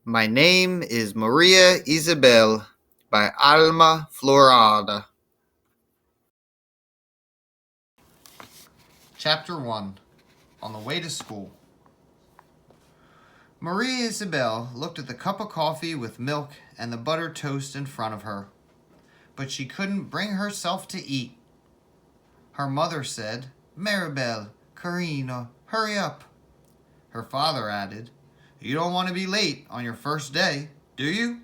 My name is Maria Isabel by Alma Florada. Chapter 1. On the Way to School. Maria Isabel looked at the cup of coffee with milk and the buttered toast in front of her, but she couldn't bring herself to eat. Her mother said, "Maribel, Carino, hurry up." Her father added, "You don't want to be late on your first day, do you?"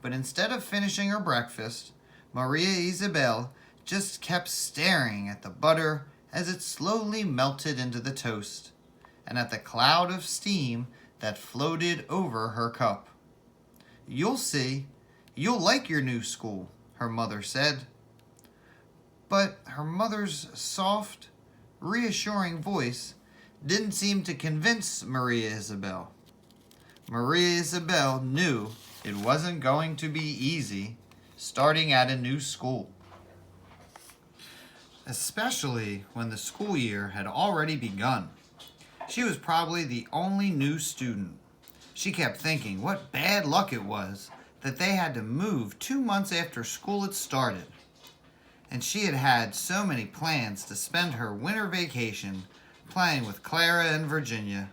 But instead of finishing her breakfast, Maria Isabel just kept staring at the butter as it slowly melted into the toast, and at the cloud of steam that floated over her cup. "You'll see. You'll like your new school," her mother said. But her mother's soft, reassuring voice didn't seem to convince Maria Isabel. Maria Isabel knew it wasn't going to be easy starting at a new school, especially when the school year had already begun. She was probably the only new student. She kept thinking what bad luck it was that they had to move 2 months after school had started. And she had had so many plans to spend her winter vacation playing with Clara and Virginia.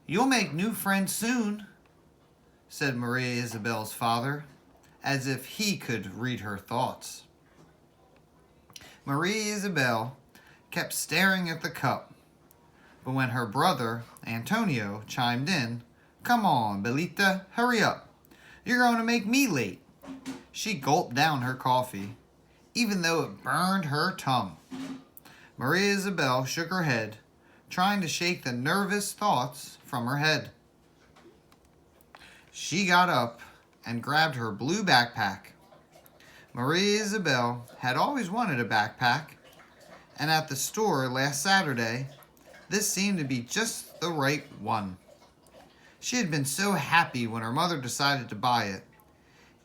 "You'll make new friends soon," said Maria Isabel's father, as if he could read her thoughts. Maria Isabel kept staring at the cup, but when her brother, Antonio, chimed in, "Come on, Belita, hurry up. You're going to make me late," she gulped down her coffee, even though it burned her tongue. Maria Isabel shook her head, trying to shake the nervous thoughts from her head. She got up and grabbed her blue backpack. Maria Isabel had always wanted a backpack, and at the store last Saturday, this seemed to be just the right one. She had been so happy when her mother decided to buy it,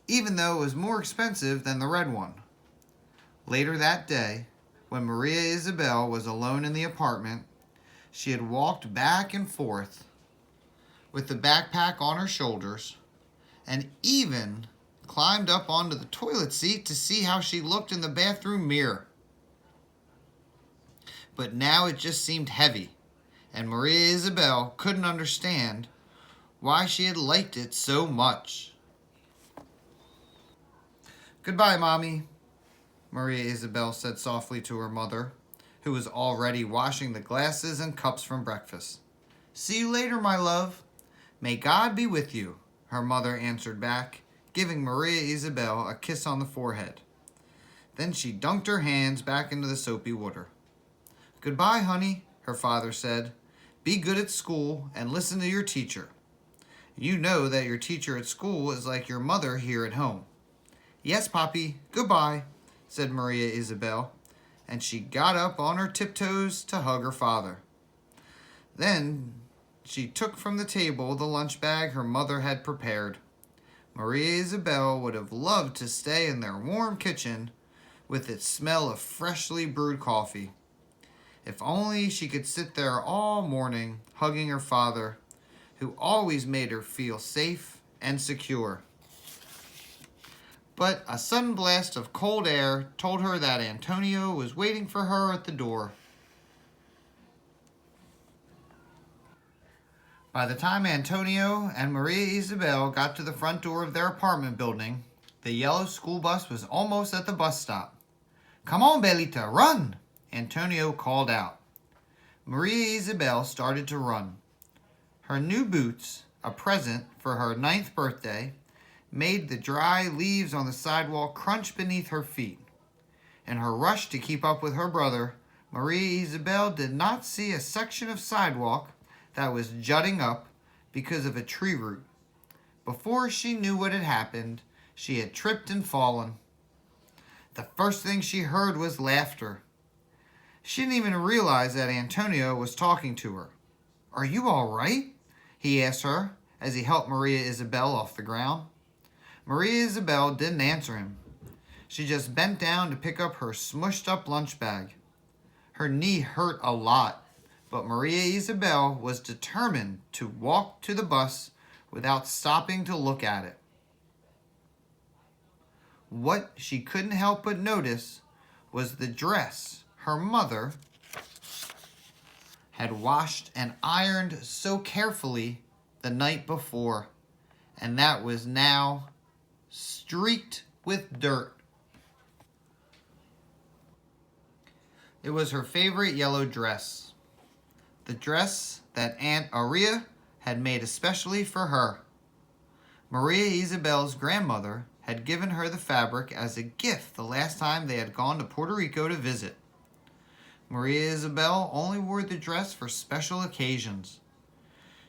even though it was more expensive than the red one. Later that day, when Maria Isabel was alone in the apartment, she had walked back and forth with the backpack on her shoulders, and even climbed up onto the toilet seat to see how she looked in the bathroom mirror. But now it just seemed heavy, and Maria Isabel couldn't understand why she had liked it so much. "Goodbye, Mommy," Maria Isabel said softly to her mother, who was already washing the glasses and cups from breakfast. "See you later, my love." "May God be with you," her mother answered back, giving Maria Isabel a kiss on the forehead. Then she dunked her hands back into the soapy water. "Goodbye, honey," her father said. "Be good at school and listen to your teacher. You know that your teacher at school is like your mother here at home." "Yes, Poppy, goodbye," said Maria Isabel, and she got up on her tiptoes to hug her father. Then she took from the table the lunch bag her mother had prepared. Maria Isabel would have loved to stay in their warm kitchen with its smell of freshly brewed coffee. If only she could sit there all morning hugging her father, who always made her feel safe and secure. But a sudden blast of cold air told her that Antonio was waiting for her at the door. By the time Antonio and Maria Isabel got to the front door of their apartment building, the yellow school bus was almost at the bus stop. "Come on, Belita, run!" Antonio called out. Maria Isabel started to run. Her new boots, a present for her 9th birthday, made the dry leaves on the sidewalk crunch beneath her feet. In her rush to keep up with her brother, Maria Isabel did not see a section of sidewalk that was jutting up because of a tree root. Before she knew what had happened, she had tripped and fallen. The first thing she heard was laughter. She didn't even realize that Antonio was talking to her. "Are you all right?" he asked her as he helped Maria Isabel off the ground. Maria Isabel didn't answer him. She just bent down to pick up her smushed up lunch bag. Her knee hurt a lot, but Maria Isabel was determined to walk to the bus without stopping to look at it. What she couldn't help but notice was the dress her mother had washed and ironed so carefully the night before, and that was now streaked with dirt. It was her favorite yellow dress, the dress that Aunt Aria had made especially for her. Maria Isabel's grandmother had given her the fabric as a gift the last time they had gone to Puerto Rico to visit. Maria Isabel only wore the dress for special occasions.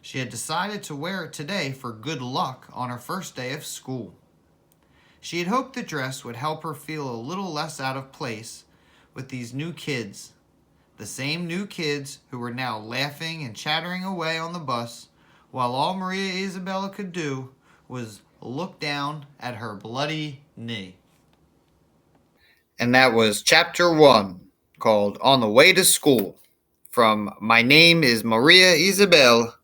She had decided to wear it today for good luck on her first day of school. She had hoped the dress would help her feel a little less out of place with these new kids, the same new kids who were now laughing and chattering away on the bus, while all Maria Isabella could do was look down at her bloody knee. And that was chapter 1, called On the Way to School, from My Name is Maria Isabel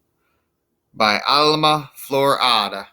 by Alma Florada.